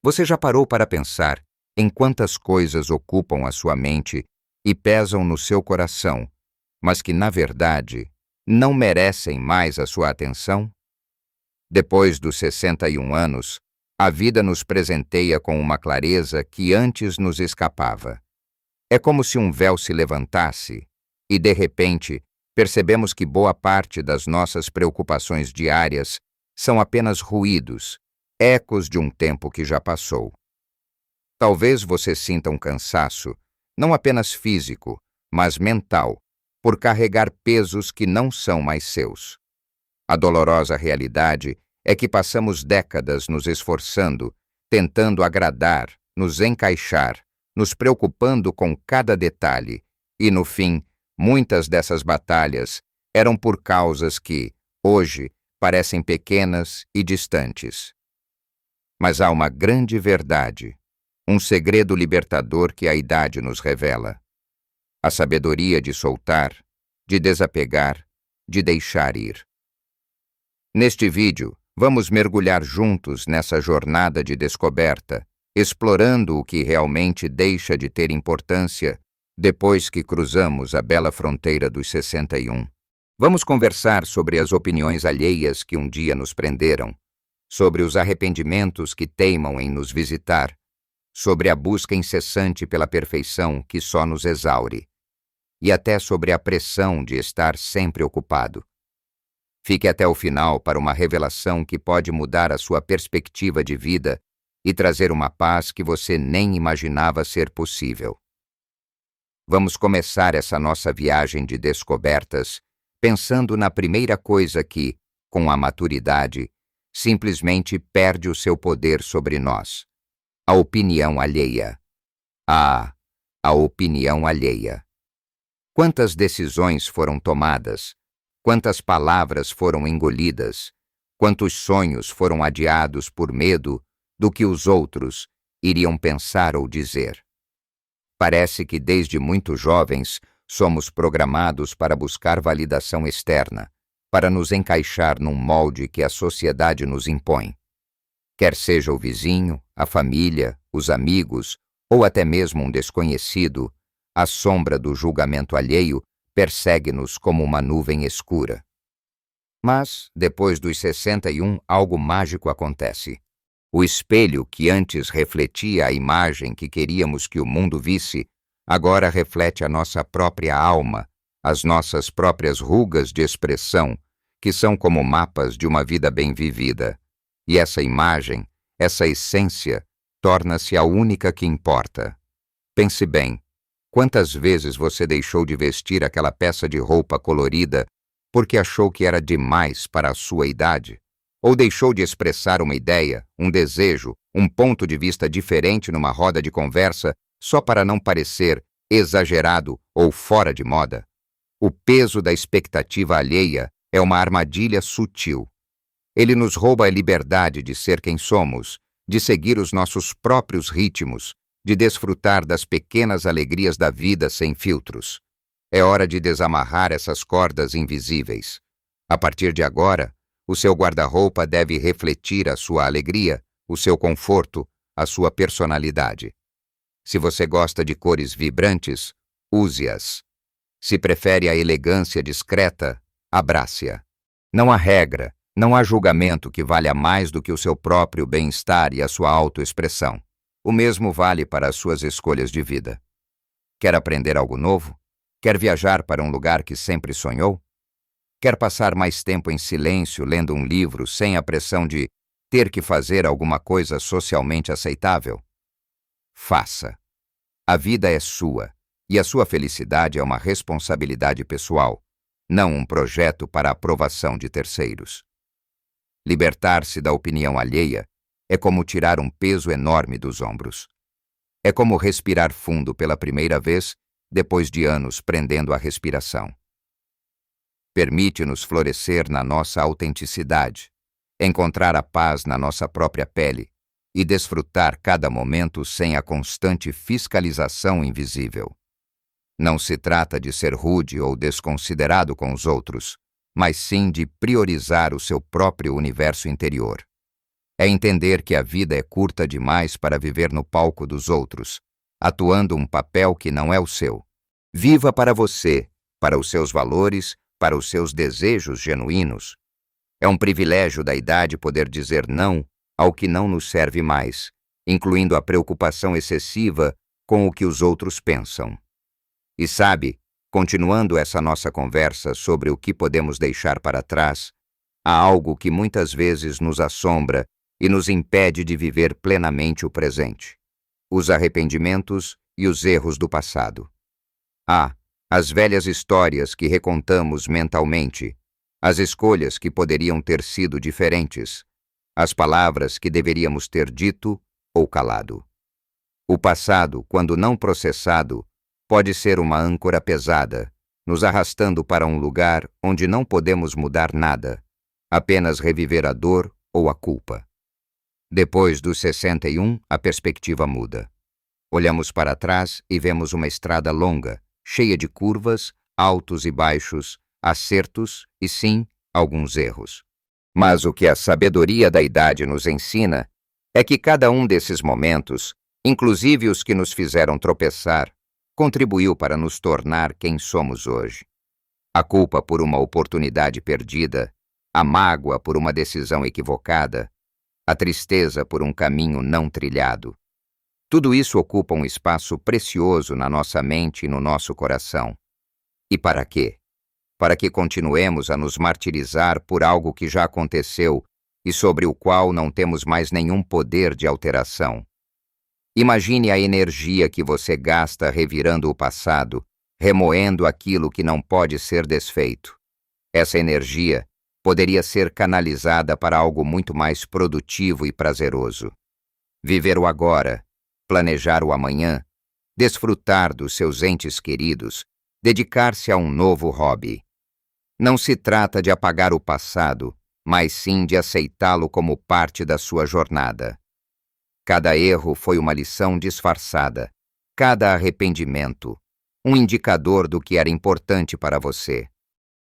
Você já parou para pensar em quantas coisas ocupam a sua mente e pesam no seu coração, mas que, na verdade, não merecem mais a sua atenção? Depois dos 61 anos, a vida nos presenteia com uma clareza que antes nos escapava. É como se um véu se levantasse e, de repente, percebemos que boa parte das nossas preocupações diárias são apenas ruídos, ecos de um tempo que já passou. Talvez você sinta um cansaço, não apenas físico, mas mental, por carregar pesos que não são mais seus. A dolorosa realidade é que passamos décadas nos esforçando, tentando agradar, nos encaixar, nos preocupando com cada detalhe, e no fim, muitas dessas batalhas eram por causas que, hoje, parecem pequenas e distantes. Mas há uma grande verdade, um segredo libertador que a idade nos revela. A sabedoria de soltar, de desapegar, de deixar ir. Neste vídeo, vamos mergulhar juntos nessa jornada de descoberta, explorando o que realmente deixa de ter importância depois que cruzamos a bela fronteira dos 61. Vamos conversar sobre as opiniões alheias que um dia nos prenderam, sobre os arrependimentos que teimam em nos visitar, sobre a busca incessante pela perfeição que só nos exaure, e até sobre a pressão de estar sempre ocupado. Fique até o final para uma revelação que pode mudar a sua perspectiva de vida e trazer uma paz que você nem imaginava ser possível. Vamos começar essa nossa viagem de descobertas pensando na primeira coisa que, com a maturidade, simplesmente perde o seu poder sobre nós: a opinião alheia. A opinião alheia. Quantas decisões foram tomadas? Quantas palavras foram engolidas? Quantos sonhos foram adiados por medo do que os outros iriam pensar ou dizer? Parece que desde muito jovens somos programados para buscar validação externa, para nos encaixar num molde que a sociedade nos impõe. Quer seja o vizinho, a família, os amigos ou até mesmo um desconhecido, a sombra do julgamento alheio persegue-nos como uma nuvem escura. Mas, depois dos 61, algo mágico acontece. O espelho que antes refletia a imagem que queríamos que o mundo visse, agora reflete a nossa própria alma, as nossas próprias rugas de expressão, que são como mapas de uma vida bem vivida. E essa imagem, essa essência, torna-se a única que importa. Pense bem. Quantas vezes você deixou de vestir aquela peça de roupa colorida porque achou que era demais para a sua idade? Ou deixou de expressar uma ideia, um desejo, um ponto de vista diferente numa roda de conversa só para não parecer exagerado ou fora de moda? O peso da expectativa alheia é uma armadilha sutil. Ele nos rouba a liberdade de ser quem somos, de seguir os nossos próprios ritmos, de desfrutar das pequenas alegrias da vida sem filtros. É hora de desamarrar essas cordas invisíveis. A partir de agora, o seu guarda-roupa deve refletir a sua alegria, o seu conforto, a sua personalidade. Se você gosta de cores vibrantes, use-as. Se prefere a elegância discreta, abrace-a. Não há regra, não há julgamento que valha mais do que o seu próprio bem-estar e a sua autoexpressão. O mesmo vale para as suas escolhas de vida. Quer aprender algo novo? Quer viajar para um lugar que sempre sonhou? Quer passar mais tempo em silêncio lendo um livro sem a pressão de ter que fazer alguma coisa socialmente aceitável? Faça. A vida é sua, e a sua felicidade é uma responsabilidade pessoal, não um projeto para a aprovação de terceiros. Libertar-se da opinião alheia é como tirar um peso enorme dos ombros. É como respirar fundo pela primeira vez, depois de anos prendendo a respiração. Permite-nos florescer na nossa autenticidade, encontrar a paz na nossa própria pele e desfrutar cada momento sem a constante fiscalização invisível. Não se trata de ser rude ou desconsiderado com os outros, mas sim de priorizar o seu próprio universo interior. É entender que a vida é curta demais para viver no palco dos outros, atuando um papel que não é o seu. Viva para você, para os seus valores, para os seus desejos genuínos. É um privilégio da idade poder dizer não ao que não nos serve mais, incluindo a preocupação excessiva com o que os outros pensam. E sabe, continuando essa nossa conversa sobre o que podemos deixar para trás, há algo que muitas vezes nos assombra e nos impede de viver plenamente o presente: os arrependimentos e os erros do passado. As velhas histórias que recontamos mentalmente, as escolhas que poderiam ter sido diferentes, as palavras que deveríamos ter dito ou calado. O passado, quando não processado, pode ser uma âncora pesada, nos arrastando para um lugar onde não podemos mudar nada, apenas reviver a dor ou a culpa. Depois dos 61, a perspectiva muda. Olhamos para trás e vemos uma estrada longa, cheia de curvas, altos e baixos, acertos e, sim, alguns erros. Mas o que a sabedoria da idade nos ensina é que cada um desses momentos, inclusive os que nos fizeram tropeçar, contribuiu para nos tornar quem somos hoje. A culpa por uma oportunidade perdida, a mágoa por uma decisão equivocada, a tristeza por um caminho não trilhado. Tudo isso ocupa um espaço precioso na nossa mente e no nosso coração. E para quê? Para que continuemos a nos martirizar por algo que já aconteceu e sobre o qual não temos mais nenhum poder de alteração. Imagine a energia que você gasta revirando o passado, remoendo aquilo que não pode ser desfeito. Essa energia poderia ser canalizada para algo muito mais produtivo e prazeroso. Viver o agora, planejar o amanhã, desfrutar dos seus entes queridos, dedicar-se a um novo hobby. Não se trata de apagar o passado, mas sim de aceitá-lo como parte da sua jornada. Cada erro foi uma lição disfarçada, cada arrependimento, um indicador do que era importante para você.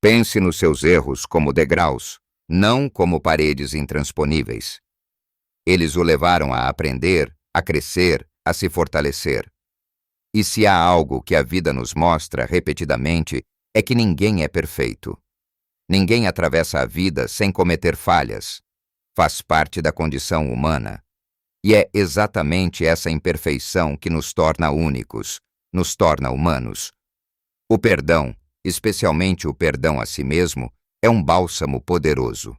Pense nos seus erros como degraus, não como paredes intransponíveis. Eles o levaram a aprender, a crescer, a se fortalecer. E se há algo que a vida nos mostra repetidamente, é que ninguém é perfeito. Ninguém atravessa a vida sem cometer falhas. Faz parte da condição humana. E é exatamente essa imperfeição que nos torna únicos, nos torna humanos. O perdão, especialmente o perdão a si mesmo, é um bálsamo poderoso.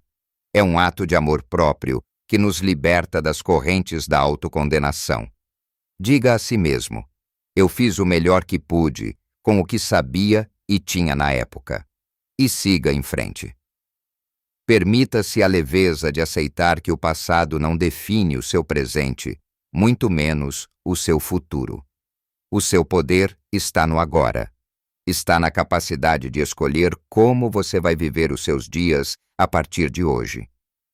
É um ato de amor próprio que nos liberta das correntes da autocondenação. Diga a si mesmo: eu fiz o melhor que pude, com o que sabia e tinha na época. E siga em frente. Permita-se a leveza de aceitar que o passado não define o seu presente, muito menos o seu futuro. O seu poder está no agora. Está na capacidade de escolher como você vai viver os seus dias a partir de hoje.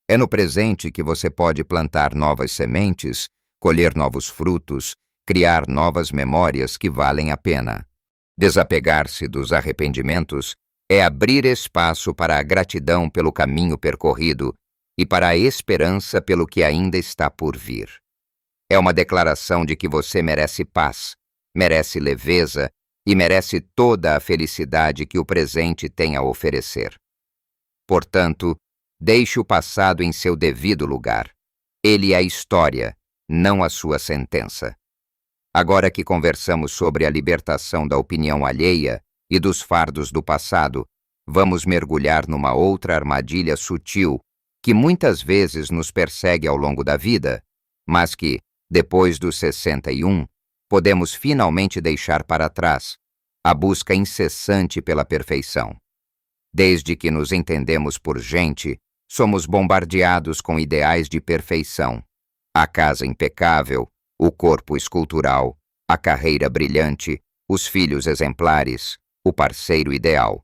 É no presente que você pode plantar novas sementes, colher novos frutos, criar novas memórias que valem a pena. Desapegar-se dos arrependimentos é abrir espaço para a gratidão pelo caminho percorrido e para a esperança pelo que ainda está por vir. É uma declaração de que você merece paz, merece leveza e merece toda a felicidade que o presente tem a oferecer. Portanto, deixe o passado em seu devido lugar. Ele é a história, não a sua sentença. Agora que conversamos sobre a libertação da opinião alheia e dos fardos do passado, vamos mergulhar numa outra armadilha sutil que muitas vezes nos persegue ao longo da vida, mas que, depois dos 61, podemos finalmente deixar para trás: a busca incessante pela perfeição. Desde que nos entendemos por gente, somos bombardeados com ideais de perfeição. A casa impecável, o corpo escultural, a carreira brilhante, os filhos exemplares, o parceiro ideal.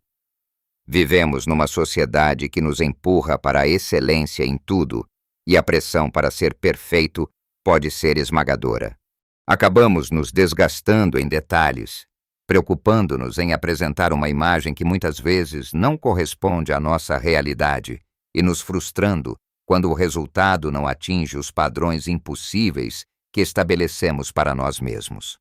Vivemos numa sociedade que nos empurra para a excelência em tudo, e a pressão para ser perfeito pode ser esmagadora. Acabamos nos desgastando em detalhes, preocupando-nos em apresentar uma imagem que muitas vezes não corresponde à nossa realidade e nos frustrando quando o resultado não atinge os padrões impossíveis que estabelecemos para nós mesmos.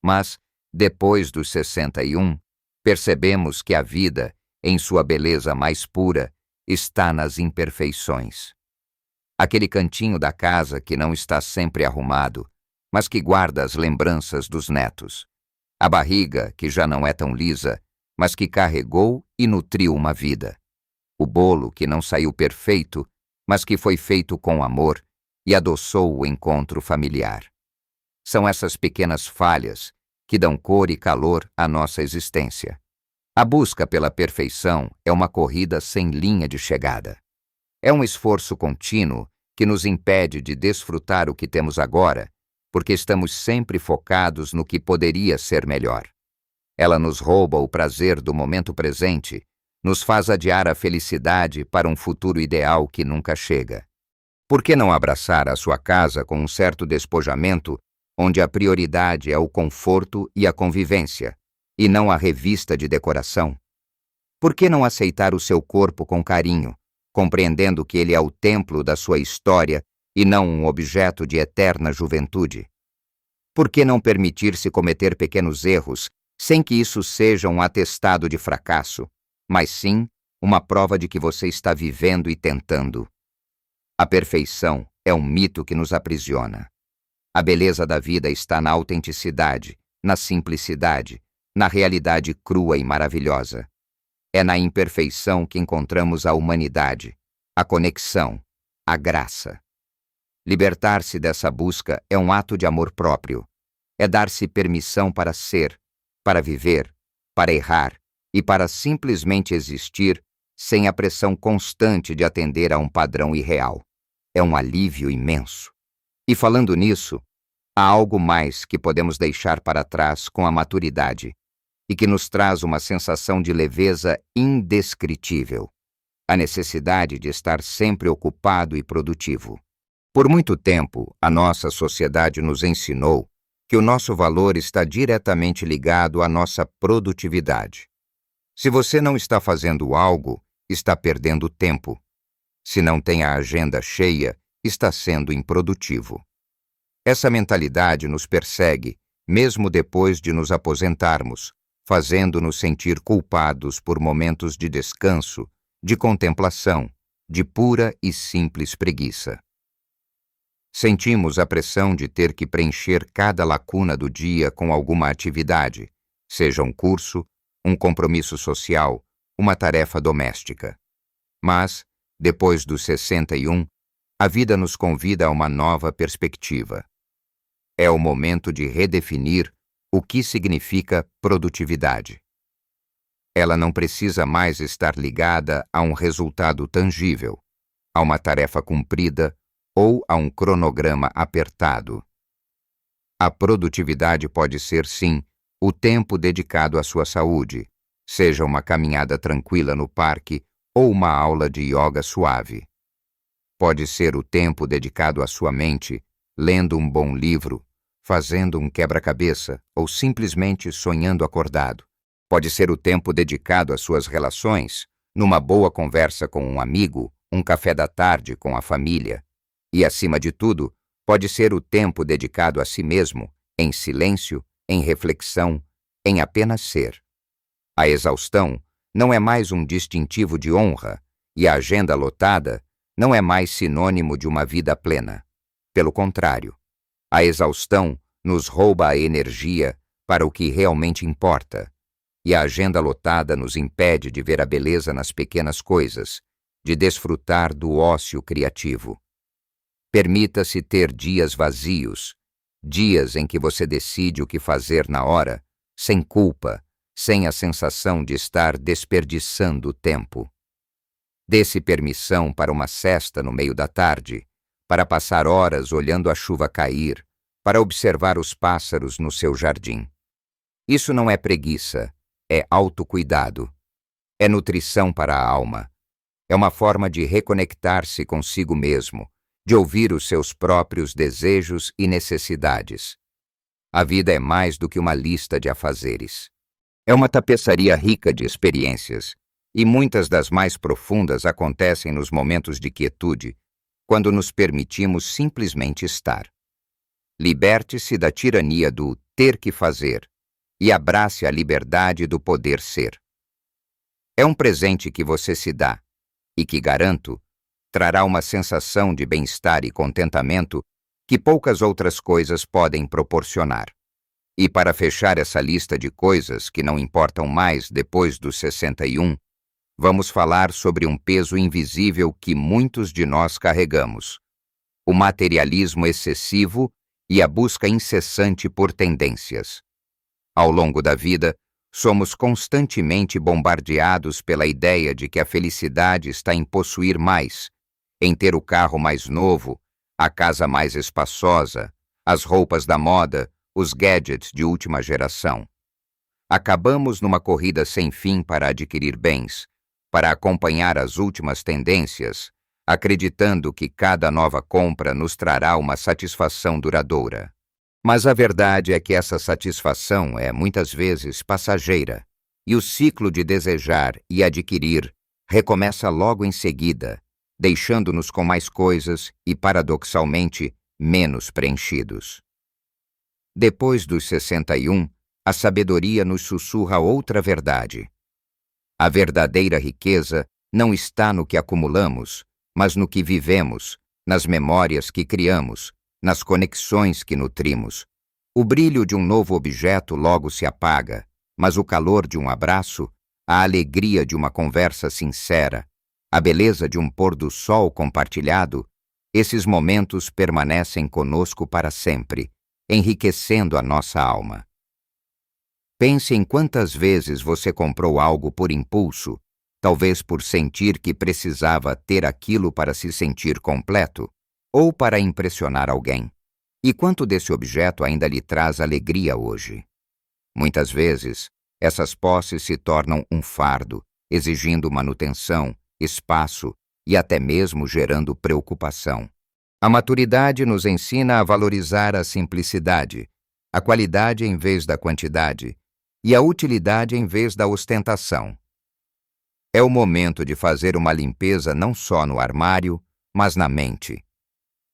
Mas, depois dos 61, percebemos que a vida, em sua beleza mais pura, está nas imperfeições. Aquele cantinho da casa que não está sempre arrumado, mas que guarda as lembranças dos netos. A barriga que já não é tão lisa, mas que carregou e nutriu uma vida. O bolo que não saiu perfeito, mas que foi feito com amor e adoçou o encontro familiar. São essas pequenas falhas que dão cor e calor à nossa existência. A busca pela perfeição é uma corrida sem linha de chegada. É um esforço contínuo que nos impede de desfrutar o que temos agora, porque estamos sempre focados no que poderia ser melhor. Ela nos rouba o prazer do momento presente, nos faz adiar a felicidade para um futuro ideal que nunca chega. Por que não abraçar a sua casa com um certo despojamento, onde a prioridade é o conforto e a convivência, e não a revista de decoração? Por que não aceitar o seu corpo com carinho, compreendendo que ele é o templo da sua história e não um objeto de eterna juventude? Por que não permitir-se cometer pequenos erros, sem que isso seja um atestado de fracasso, mas sim uma prova de que você está vivendo e tentando? A perfeição é um mito que nos aprisiona. A beleza da vida está na autenticidade, na simplicidade, na realidade crua e maravilhosa. É na imperfeição que encontramos a humanidade, a conexão, a graça. Libertar-se dessa busca é um ato de amor próprio. É dar-se permissão para ser, para viver, para errar e para simplesmente existir sem a pressão constante de atender a um padrão irreal. É um alívio imenso. E falando nisso, há algo mais que podemos deixar para trás com a maturidade e que nos traz uma sensação de leveza indescritível. A necessidade de estar sempre ocupado e produtivo. Por muito tempo, a nossa sociedade nos ensinou que o nosso valor está diretamente ligado à nossa produtividade. Se você não está fazendo algo, está perdendo tempo. Se não tem a agenda cheia, está sendo improdutivo. Essa mentalidade nos persegue, mesmo depois de nos aposentarmos, fazendo-nos sentir culpados por momentos de descanso, de contemplação, de pura e simples preguiça. Sentimos a pressão de ter que preencher cada lacuna do dia com alguma atividade, seja um curso, um compromisso social, uma tarefa doméstica. Mas, depois dos 61, a vida nos convida a uma nova perspectiva. É o momento de redefinir o que significa produtividade. Ela não precisa mais estar ligada a um resultado tangível, a uma tarefa cumprida ou a um cronograma apertado. A produtividade pode ser, sim, o tempo dedicado à sua saúde, seja uma caminhada tranquila no parque ou uma aula de yoga suave. Pode ser o tempo dedicado à sua mente, lendo um bom livro, fazendo um quebra-cabeça ou simplesmente sonhando acordado. Pode ser o tempo dedicado às suas relações, numa boa conversa com um amigo, um café da tarde com a família. E, acima de tudo, pode ser o tempo dedicado a si mesmo, em silêncio, em reflexão, em apenas ser. A exaustão não é mais um distintivo de honra, e a agenda lotada não é mais sinônimo de uma vida plena. Pelo contrário, a exaustão nos rouba a energia para o que realmente importa, e a agenda lotada nos impede de ver a beleza nas pequenas coisas, de desfrutar do ócio criativo. Permita-se ter dias vazios, dias em que você decide o que fazer na hora, sem culpa, sem a sensação de estar desperdiçando o tempo. Dê-se permissão para uma sesta no meio da tarde, para passar horas olhando a chuva cair, para observar os pássaros no seu jardim. Isso não é preguiça, é autocuidado. É nutrição para a alma. É uma forma de reconectar-se consigo mesmo, de ouvir os seus próprios desejos e necessidades. A vida é mais do que uma lista de afazeres. É uma tapeçaria rica de experiências, e muitas das mais profundas acontecem nos momentos de quietude, quando nos permitimos simplesmente estar. Liberte-se da tirania do ter que fazer e abrace a liberdade do poder ser. É um presente que você se dá e que, garanto, trará uma sensação de bem-estar e contentamento que poucas outras coisas podem proporcionar. E para fechar essa lista de coisas que não importam mais depois dos 61, vamos falar sobre um peso invisível que muitos de nós carregamos: o materialismo excessivo e a busca incessante por tendências. Ao longo da vida, somos constantemente bombardeados pela ideia de que a felicidade está em possuir mais, em ter o carro mais novo, a casa mais espaçosa, as roupas da moda, os gadgets de última geração. Acabamos numa corrida sem fim para adquirir bens, para acompanhar as últimas tendências, acreditando que cada nova compra nos trará uma satisfação duradoura. Mas a verdade é que essa satisfação é muitas vezes passageira, e o ciclo de desejar e adquirir recomeça logo em seguida, deixando-nos com mais coisas e, paradoxalmente, menos preenchidos. Depois dos 61, a sabedoria nos sussurra outra verdade. A verdadeira riqueza não está no que acumulamos, mas no que vivemos, nas memórias que criamos, nas conexões que nutrimos. O brilho de um novo objeto logo se apaga, mas o calor de um abraço, a alegria de uma conversa sincera, a beleza de um pôr do sol compartilhado, esses momentos permanecem conosco para sempre, enriquecendo a nossa alma. Pense em quantas vezes você comprou algo por impulso, talvez por sentir que precisava ter aquilo para se sentir completo, ou para impressionar alguém. E quanto desse objeto ainda lhe traz alegria hoje? Muitas vezes, essas posses se tornam um fardo, exigindo manutenção, espaço e até mesmo gerando preocupação. A maturidade nos ensina a valorizar a simplicidade, a qualidade em vez da quantidade e a utilidade em vez da ostentação. É o momento de fazer uma limpeza não só no armário, mas na mente.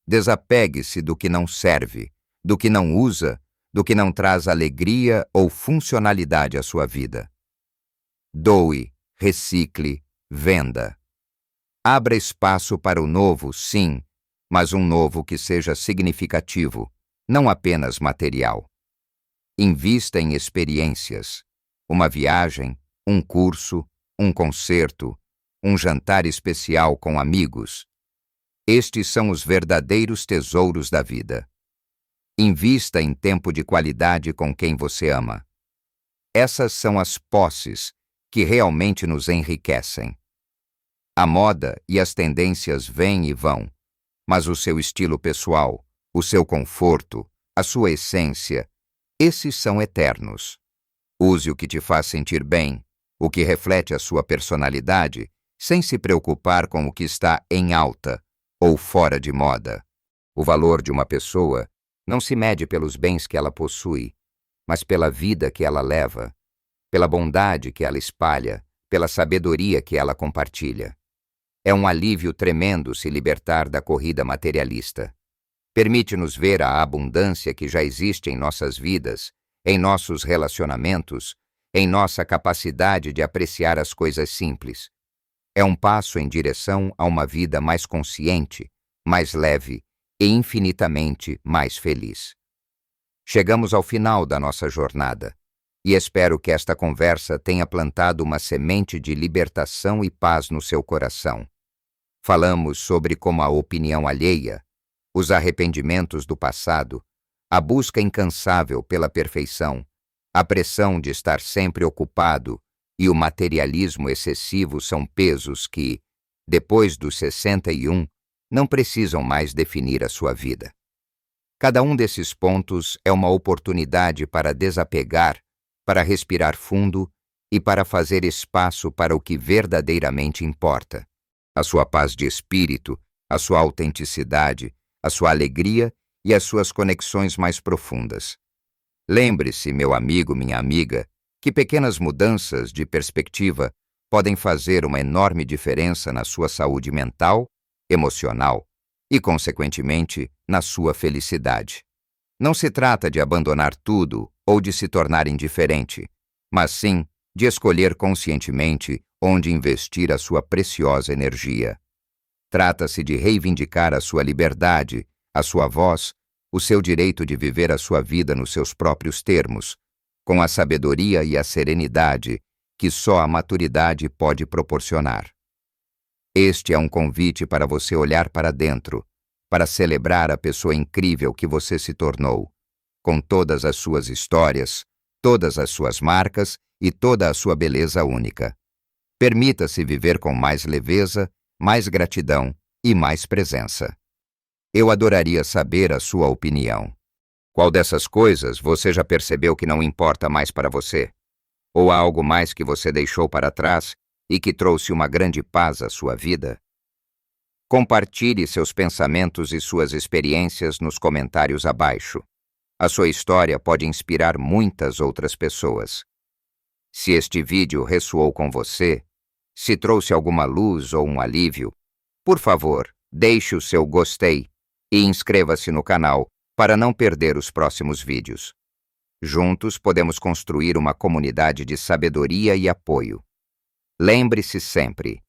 Desapegue-se do que não serve, do que não usa, do que não traz alegria ou funcionalidade à sua vida. Doe, recicle, venda. Abra espaço para o novo, sim, mas um novo que seja significativo, não apenas material. Invista em experiências, uma viagem, um curso, um concerto, um jantar especial com amigos. Estes são os verdadeiros tesouros da vida. Invista em tempo de qualidade com quem você ama. Essas são as posses que realmente nos enriquecem. A moda e as tendências vêm e vão, mas o seu estilo pessoal, o seu conforto, a sua essência, esses são eternos. Use o que te faz sentir bem, o que reflete a sua personalidade, sem se preocupar com o que está em alta ou fora de moda. O valor de uma pessoa não se mede pelos bens que ela possui, mas pela vida que ela leva, pela bondade que ela espalha, pela sabedoria que ela compartilha. É um alívio tremendo se libertar da corrida materialista. Permite-nos ver a abundância que já existe em nossas vidas, em nossos relacionamentos, em nossa capacidade de apreciar as coisas simples. É um passo em direção a uma vida mais consciente, mais leve e infinitamente mais feliz. Chegamos ao final da nossa jornada e espero que esta conversa tenha plantado uma semente de libertação e paz no seu coração. Falamos sobre como a opinião alheia, os arrependimentos do passado, a busca incansável pela perfeição, a pressão de estar sempre ocupado e o materialismo excessivo são pesos que, depois dos 61, não precisam mais definir a sua vida. Cada um desses pontos é uma oportunidade para desapegar, para respirar fundo e para fazer espaço para o que verdadeiramente importa: a sua paz de espírito, a sua autenticidade, a sua alegria e as suas conexões mais profundas. Lembre-se, meu amigo, minha amiga, que pequenas mudanças de perspectiva podem fazer uma enorme diferença na sua saúde mental, emocional e, consequentemente, na sua felicidade. Não se trata de abandonar tudo ou de se tornar indiferente, mas sim de escolher conscientemente onde investir a sua preciosa energia. Trata-se de reivindicar a sua liberdade, a sua voz, o seu direito de viver a sua vida nos seus próprios termos, com a sabedoria e a serenidade que só a maturidade pode proporcionar. Este é um convite para você olhar para dentro, para celebrar a pessoa incrível que você se tornou, com todas as suas histórias, todas as suas marcas e toda a sua beleza única. Permita-se viver com mais leveza, mais gratidão e mais presença. Eu adoraria saber a sua opinião. Qual dessas coisas você já percebeu que não importa mais para você? Ou há algo mais que você deixou para trás e que trouxe uma grande paz à sua vida? Compartilhe seus pensamentos e suas experiências nos comentários abaixo. A sua história pode inspirar muitas outras pessoas. Se este vídeo ressoou com você, se trouxe alguma luz ou um alívio, por favor, deixe o seu gostei e inscreva-se no canal para não perder os próximos vídeos. Juntos podemos construir uma comunidade de sabedoria e apoio. Lembre-se sempre,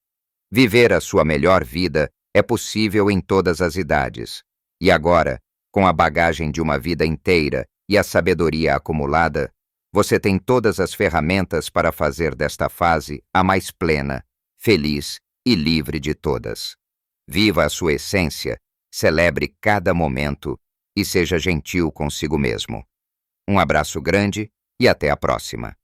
viver a sua melhor vida é possível em todas as idades. E agora, com a bagagem de uma vida inteira e a sabedoria acumulada, você tem todas as ferramentas para fazer desta fase a mais plena, feliz e livre de todas. Viva a sua essência, celebre cada momento e seja gentil consigo mesmo. Um abraço grande e até a próxima.